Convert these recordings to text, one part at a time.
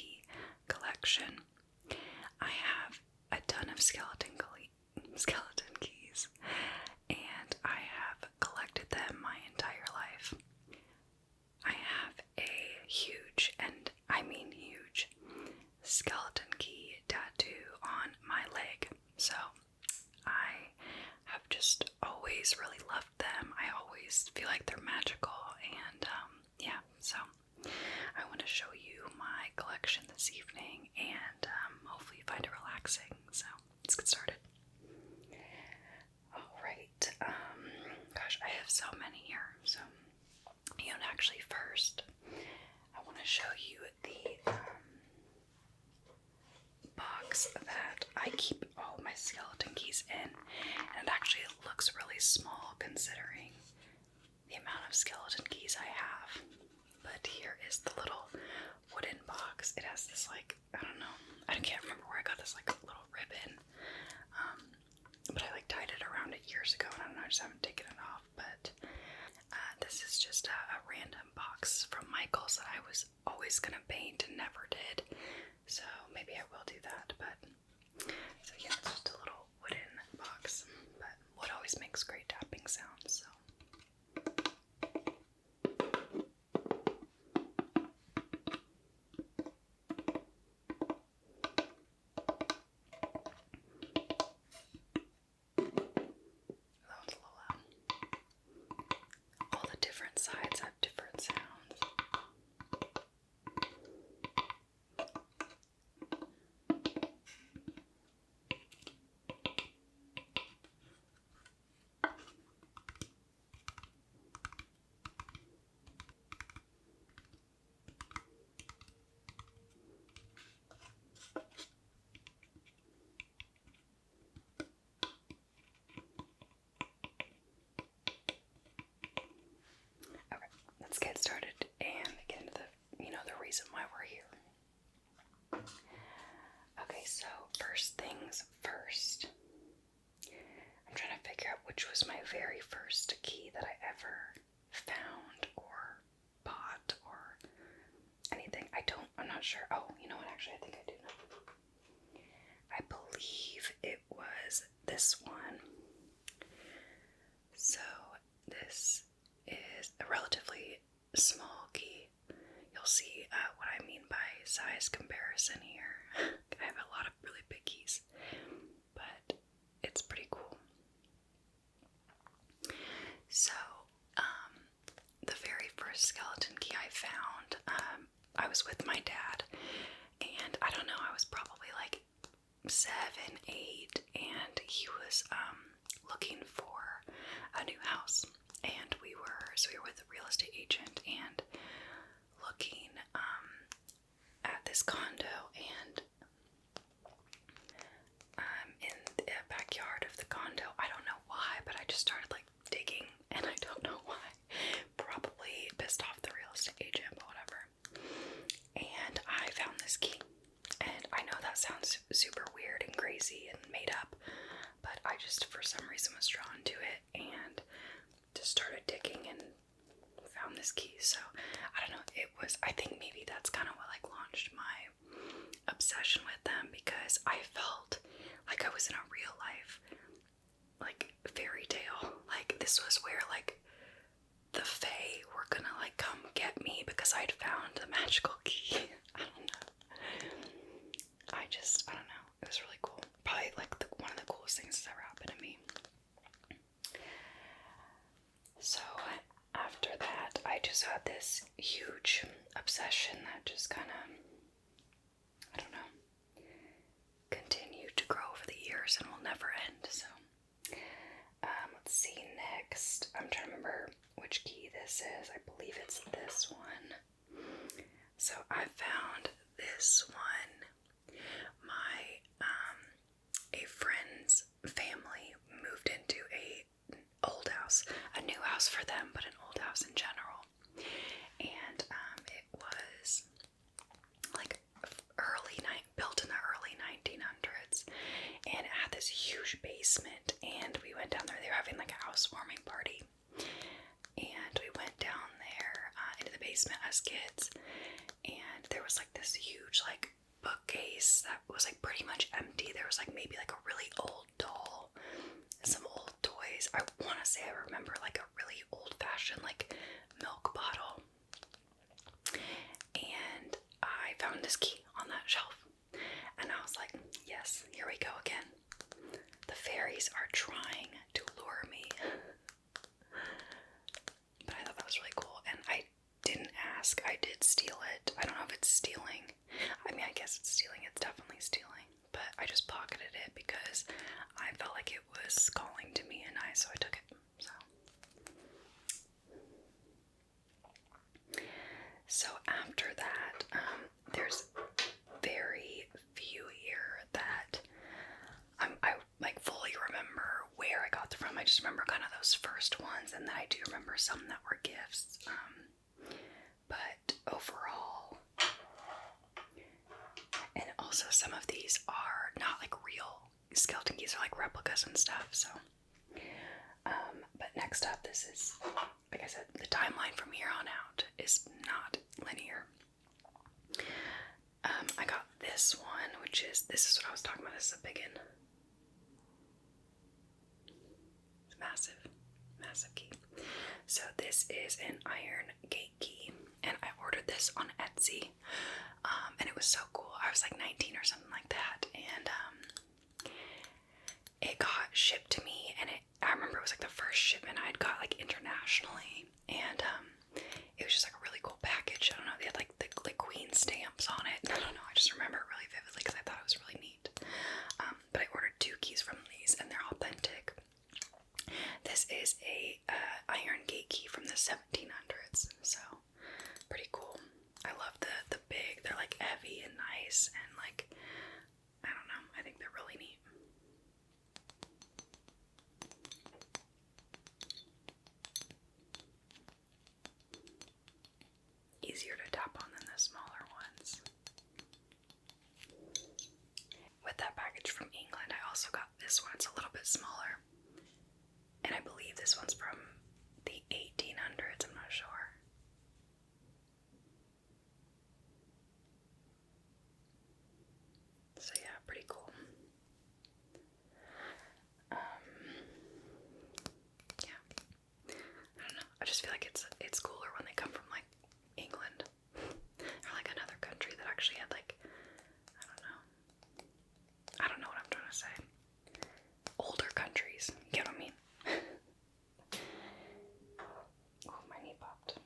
key collection. I have a ton of skeleton keys, and I have collected them my entire life. I have a huge, and I mean huge, skeleton key tattoo on my leg. So I have just always really loved them. I always feel like they're magical, and yeah, so I want to show you my collection this evening, and hopefully you find it relaxing. So let's get started. Alright, gosh, I have so many here. So, actually first, I want to show you the box that I keep all my skeleton keys in, and actually it looks really small considering the amount of skeleton keys I have. But here is the little wooden box. It has this, like, I don't know, I can't remember where I got this, like, little ribbon, but I, like, tied it around it years ago, and I don't know, I just haven't taken it off. But this is just a random box from Michael's that I was always gonna paint and never did, so maybe I will do that. But so yeah, it's just a little wooden box, but wood always makes great tapping sounds, so. All the different sides have different sounds. Let's get started and get into the reason why we're here. Okay, so first things first. I'm trying to figure out which was my very first key that I ever found or bought or anything. I'm not sure. Oh, you know what, actually I think I do know. I believe it was this one. So this is a relatively small key. You'll see what I mean by size comparison here. I have a lot of really big keys, but it's pretty cool. So, the very first skeleton key I found, I was with my dad, and I don't know, I was probably like 7, 8, and he was looking for a new house, and we were with a real estate agent and looking at this condo, and in the backyard of the condo, I don't know why, but I just started like digging, and I don't know why, probably pissed off the real estate agent, but whatever, and I found this key. And I know that sounds super weird and crazy and made up, but I just for some reason was drawn to it and just started digging and found this key. So I don't know, I think maybe that's kind of what like launched my obsession with them, because I felt like I was in a real life like fairy tale. Like this was where like the fae were gonna like come get me because I'd found the magical key. I don't know. I don't know. It was really cool. Probably like one of the coolest things that's ever happened to me. So after that, I just had this huge obsession that just kind of, I don't know, continued to grow over the years and will never end. So let's see next. I'm trying to remember which key this is. I believe it's this one. So I found this one. A friend's family moved into a new house for them, but an old house in general. And it was like built in the early 1900s, and it had this huge basement. And we went down there. They were having like a housewarming party, and we went down there into the basement as kids. And there was like this huge like bookcase that was like pretty much empty. There was like maybe like a really old doll, some old toys. I want to say I remember like a really old-fashioned like milk bottle. And I found this key on that shelf, and I was like, yes, here we go again. The fairies are trying to lure me. But I thought that was really cool, and I didn't ask. I did steal it. I don't know if it's stealing. I mean, I guess it's stealing. It's definitely stealing. But I just pocketed it because I felt like it was calling to me, and so I took it. So after that, there's very few here that I like fully remember where I got them from. I just remember kind of those first ones, and then I do remember some that were gifts. But overall, and also some of these are not like real skeleton keys, are like replicas and stuff. So, but next up, this is, like I said, the timeline from here on out is not linear. I got this one, this is what I was talking about. This is a big one. It's massive, massive key. So this is an iron Gatekey, and I ordered this on Etsy, and it was so cool. I was like 19 or something like that, and it got shipped to me, and I remember it was like the first shipment I'd got like internationally, and it was just like a really cool package. I don't know, they had like the queen stamps on it. I don't know, I just remember it really vividly because I thought it was really neat. But I ordered 2 keys from these, and they're authentic. This is a iron Gatekey from the 1700s, so pretty cool. I love the big, they're like heavy and nice, and like, I don't know, I think they're really neat. Easier to tap on than the smaller ones. With that package from England, I also got this one. It's a little bit smaller, and I believe this one's from the 1800s, I'm not sure. So yeah, pretty cool. Yeah, I don't know, I just feel like it's cooler when they come from like England or like another country that actually had like, I don't know what I'm trying to say. Older countries, you get what I mean? Oh, my knee popped.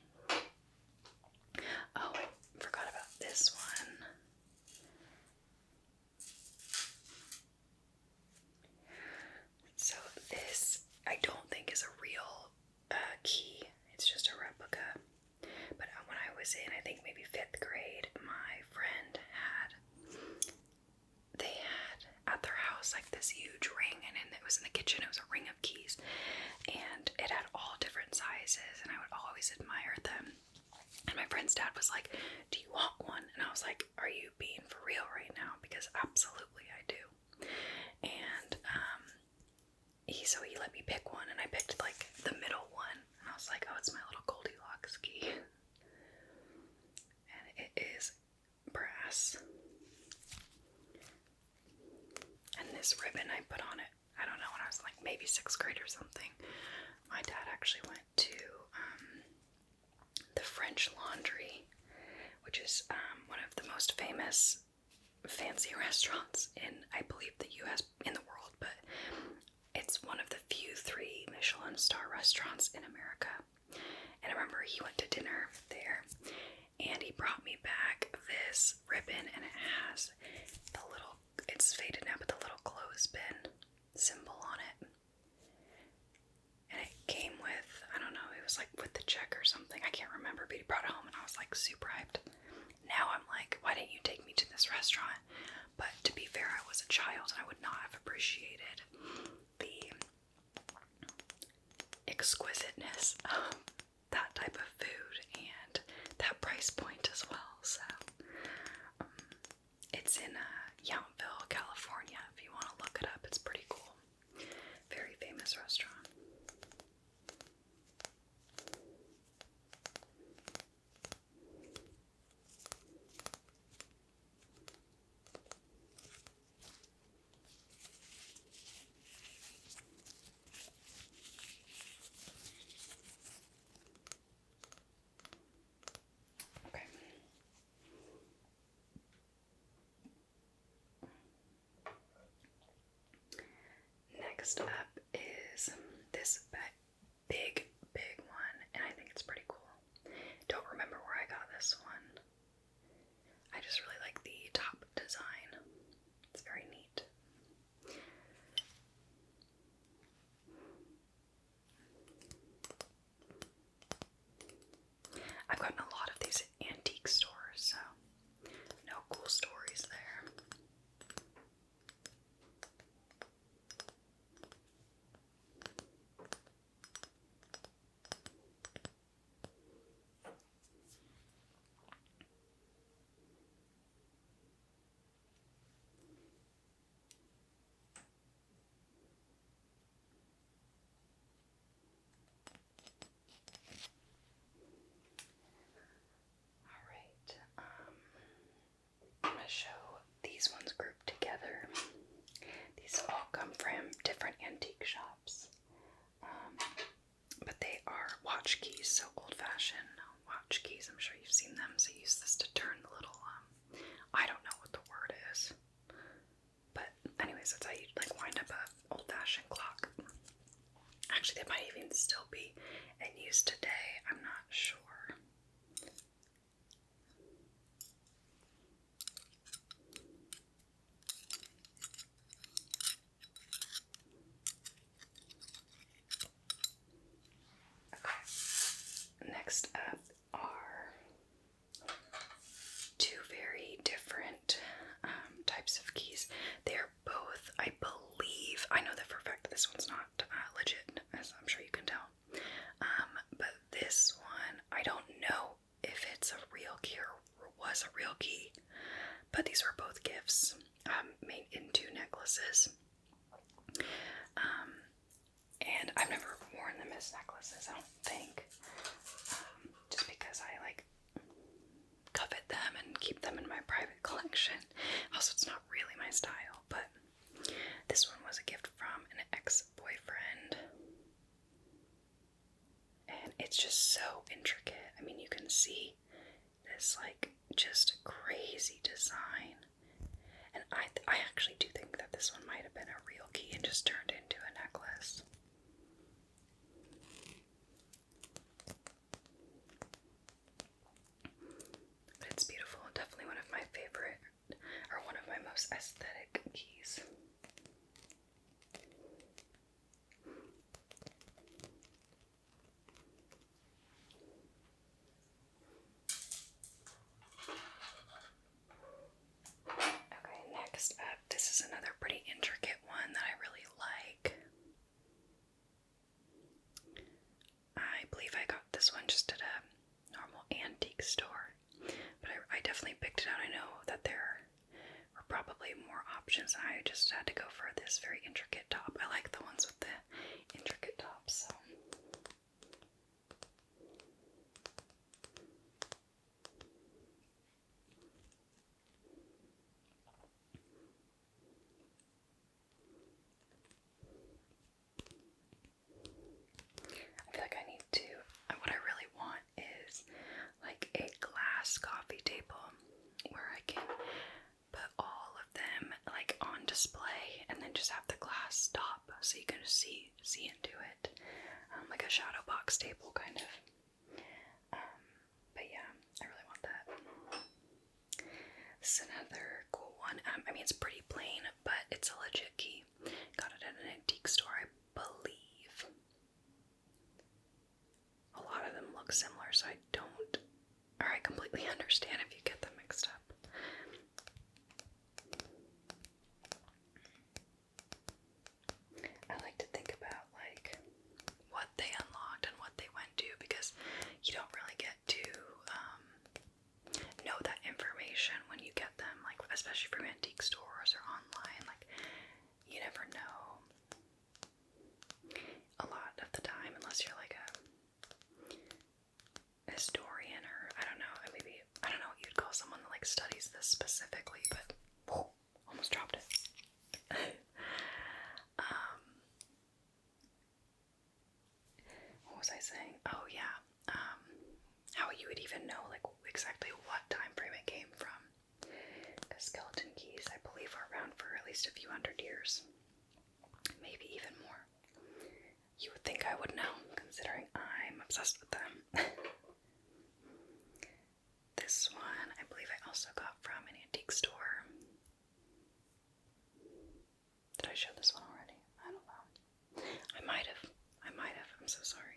Oh, I forgot about this one. So this, I don't think is a real key. It's just a replica. But when I was in, I think maybe 5th grade, my friend they had at their house like this huge ring, and it was in the kitchen. It was a ring of keys, and it had all different sizes, and I would always admire them. And my friend's dad was like, do you want one? And I was like, are you being for real right now? Because absolutely I do. And so he let me pick one, and I picked like the middle one, and I was like, oh, it's my little Goldilocks key. And it is brass. And this ribbon I put on it, I don't know, when I was like maybe 6th grade or something. My dad actually went to the French Laundry, which is one of the most famous fancy restaurants in, I believe, the US, in the world, but it's one of the few 3 Michelin star restaurants in America. And I remember he went to dinner there, and he brought me back this ribbon, and it has the little, it's faded now, but the little clothespin symbol on it. And it came with, I don't know, it was like with the check or something, I can't remember, but he brought it home, and I was like super hyped. Now I'm like, why didn't you take me to this restaurant? But to be fair, I was a child, and I would not have appreciated the exquisiteness of that type of food and that price point as well. So it's in Yountville, California. If you want to look it up, it's pretty cool. Very famous restaurant. Next up is this big one, and I think it's pretty cool. Don't remember where I got this one. I just really like the top design. It's very neat. I've gotten a lot of these at antique stores, so no cool stories there. I'm going to show these ones grouped together. These all come from different antique shops, but they are watch keys, so old-fashioned watch keys. I'm sure you've seen them. So you use this to turn the little, I don't know what the word is, but anyways, that's how you like wind up a old-fashioned clock. Actually, they might even still be in use today. I'm not sure. Next up are two very different types of keys. They're both, I believe, I know that for a fact that this one's not legit, as I'm sure you can tell. But this one, I don't know if it's a real key or was a real key, but these were both gifts made into necklaces. And I've never worn them as necklaces, I don't think. Just because I like covet them and keep them in my private collection. Also, it's not really my style, but this one was a gift from an ex-boyfriend. And it's just so intricate. I mean, you can see this like just crazy design. And I actually do think that this one might have been a real key and just turned into a necklace. But it's beautiful. Definitely one of my favorite, or one of my most aesthetic keys. Okay, next up, this is another pretty intricate one that I really like. I believe I got this one just at a normal antique store, but I definitely picked it out. I know that there were probably more options, and I just had to go for this very intricate top. I like the ones with the intricate tops, so. I feel like I need to, what I really want is like a glass coffee table where I can put all of them like on display and then just have the glass top so you can just see into it, like a shadow box table kind of. But yeah, I really want that. This is another cool one. I mean, it's pretty plain, but it's a legit key. Got it at an antique store, I believe. A lot of them look similar, so I don't, or I completely understand if you get them mixed up. I like to think about like what they unlocked and what they went to, because you don't really get to know that information when you get them, like especially from antique stores or online. Like you never know a lot of the time, unless you're like a historian, or I don't know, maybe, I don't know what you'd call someone that like studies this specifically, but whoa, almost dropped it. What was I saying? Oh yeah, how you would even know like exactly what time frame it came from, because skeleton keys I believe are around for at least a few hundred years, maybe even more. You would think I would know, considering I'm obsessed with them. This one, I believe I also got from an antique store. Did I show this one already? I don't know. I might have. I'm so sorry.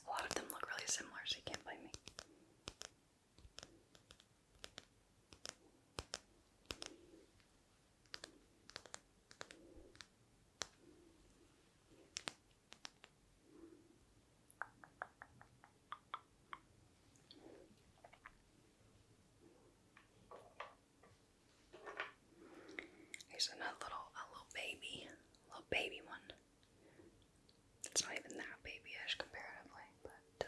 A lot of them look really similar, so you can't blame me. Here's another little baby one. It's not even that babyish comparatively, but to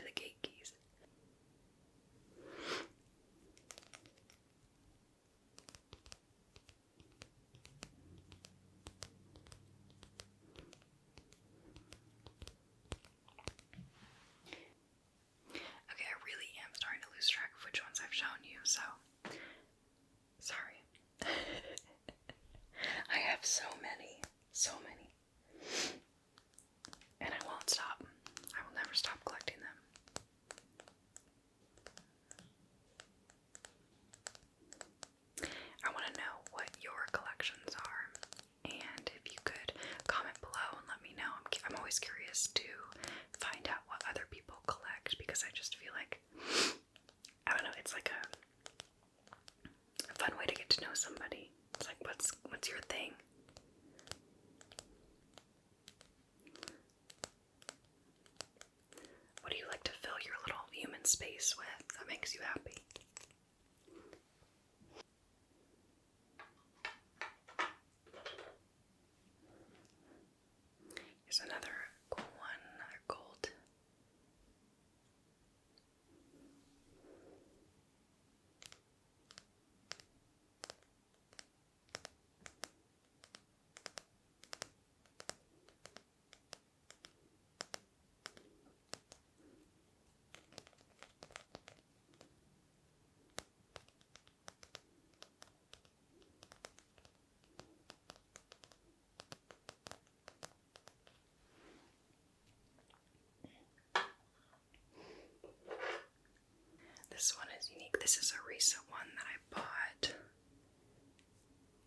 the Gatekeys. Okay, I really am starting to lose track of which ones I've shown you, so sorry. I have so many. And I won't stop. I will never stop collecting them. I want to know what your collections are, and if you could comment below and let me know. I'm always curious to find out what other people collect, because I just feel like, I don't know, it's like a fun way to get to know somebody. It's like, what's your thing? What do you like to fill your little human space with that makes you happy? Here's another cool one, another gold. This one is unique. This is a recent one that I bought.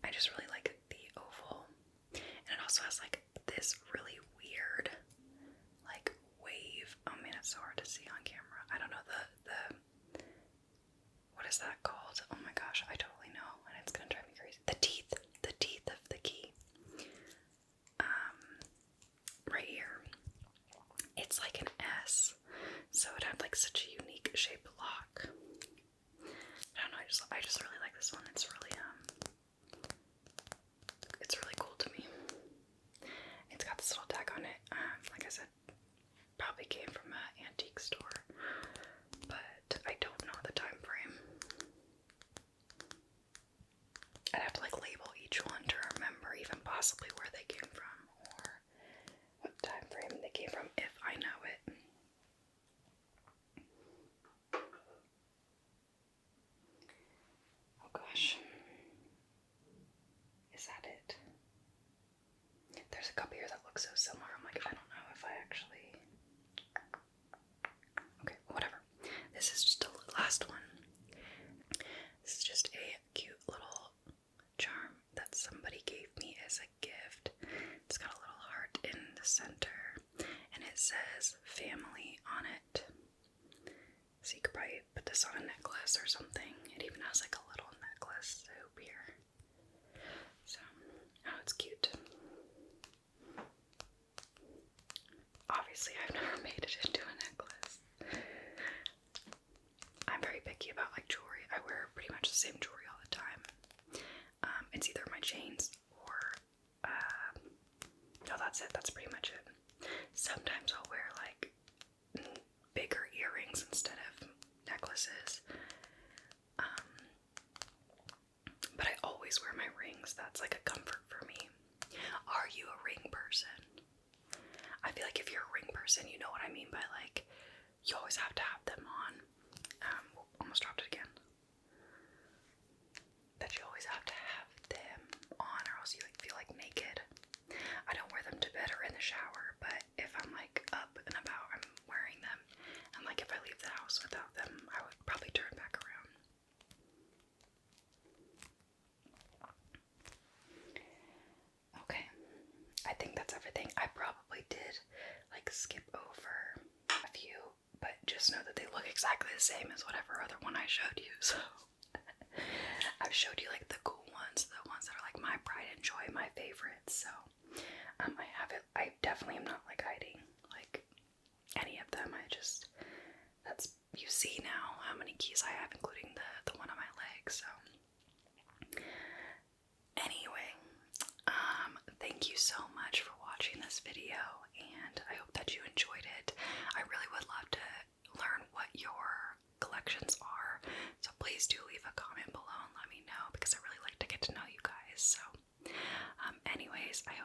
I just really like the oval. And it also has like this really weird like wave. Oh man, it's so hard to see on camera. I don't know the what is that called? Oh my gosh, I totally know, and it's gonna drive me crazy. The teeth of the key. Right here. It's like an S. So it had like such a unique shaped lock. I don't know, I just really like this one. It's really cool to me. It's got this little tag on it. Like I said, probably came from an antique store, but I don't know the time frame. I'd have to like label each one to remember even possibly where they came from or what time frame they came from if I know it. Oh gosh. Is that it? There's a couple here that look so similar. I'm like, I don't know if I actually... Okay, whatever. This is just the last one. This is just a cute little charm that somebody gave me as a gift. It's got a little heart in the center, and it says family on it. So you could probably put this on a necklace or something. It even has like a little necklace hoop here. So, oh, it's cute. Obviously, I've never made it into a necklace. I'm very picky about like jewelry. I wear pretty much the same jewelry all the time. It's either my chains or, no, that's it. That's pretty much it. Sometimes I'll wear like bigger earrings instead of necklaces. But I always wear my rings. That's like a comfort for me. Are you a ring person? I feel like if you're a ring person, you know what I mean by like, you always have to have them on. Almost dropped it again. That you always have to have them on or else you like feel like naked. I don't wear them to look exactly the same as whatever other one I showed you, so I've showed you like the cool ones, the ones that are like my pride and joy, my favorites. So I have it. I definitely am not like hiding like any of them. That's, you see now how many keys I have, including the one on my leg. So anyway, thank you so much for watching this video, and I hope that you enjoyed it. I really would love to learn what your collections are, so please do leave a comment below and let me know, because I really like to get to know you guys. So anyways, I